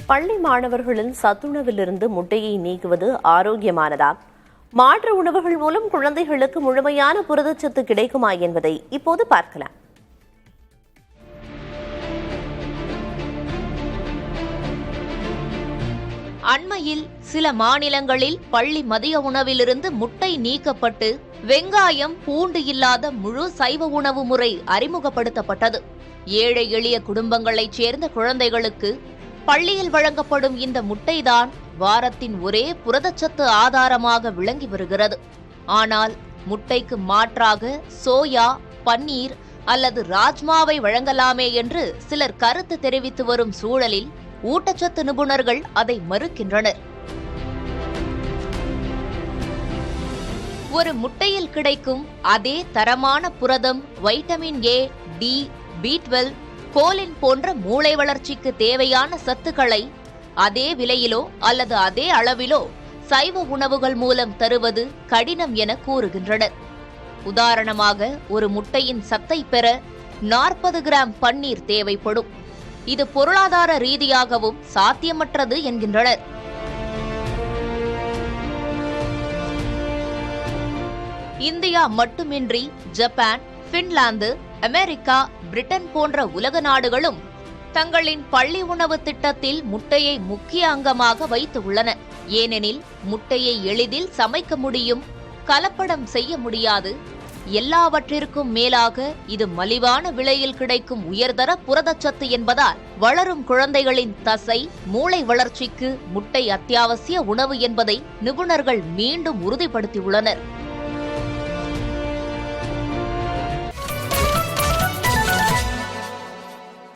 பள்ளி மாணவர்களின் சத்துணவிலிருந்து முட்டையை நீக்குவது ஆரோக்கியமானதா? மாற்று உணவுகள் மூலம் குழந்தைகளுக்கு முழுமையான புரதச்சத்து கிடைக்குமா என்பதை இப்போது பார்க்கலாம். அண்மையில் சில மாநிலங்களில் பள்ளி மதிய உணவிலிருந்து முட்டை நீக்கப்பட்டு வெங்காயம், பூண்டு இல்லாத முழு சைவ உணவு முறை அறிமுகப்படுத்தப்பட்டது. ஏழை எளிய குடும்பங்களைச் சேர்ந்த குழந்தைகளுக்கு பள்ளியில் வழங்கப்படும் இந்த முட்டைதான் வாரத்தின் ஒரே புரதச்சத்து ஆதாரமாக விளங்கி வருகிறது. ஆனால் முட்டைக்கு மாற்றாக சோயா, பன்னீர் அல்லது ராஜ்மாவை வழங்கலாமே என்று சிலர் கருத்து தெரிவித்து வரும் சூழலில் ஊட்டச்சத்து நிபுணர்கள் அதை மறுக்கின்றனர். ஒரு முட்டையில் கிடைக்கும் அதே தரமான புரதம், வைட்டமின் ஏ, டி, B12, கோலின் போன்ற மூளை வளர்ச்சிக்கு தேவையான சத்துக்களை அதே விலையிலோ அல்லது அதே அளவிலோ சைவ உணவுகள் மூலம் தருவது கடினம் என கூறுகின்றனர். உதாரணமாக, ஒரு முட்டையின் சத்தை பெற 40 கிராம் பன்னீர் தேவைப்படும். இது பொருளாதார ரீதியாகவும் சாத்தியமற்றது என்கின்றனர். இந்தியா மட்டுமின்றி ஜப்பான், பின்லாந்து, அமெரிக்கா, பிரிட்டன் போன்ற உலக நாடுகளும் தங்களின் பள்ளி உணவு திட்டத்தில் முட்டையை முக்கிய அங்கமாக வைத்துள்ளன. ஏனெனில் முட்டையை எளிதில் சமைக்க முடியும், கலப்படம் செய்ய முடியாது. எல்லாவற்றிற்கும் மேலாக இது மலிவான விலையில் கிடைக்கும் உயர்தர புரதச்சத்து என்பதால் வளரும் குழந்தைகளின் தசை, மூளை வளர்ச்சிக்கு முட்டை அத்தியாவசிய உணவு என்பதை நிபுணர்கள் மீண்டும் உறுதிப்படுத்தியுள்ளனர்.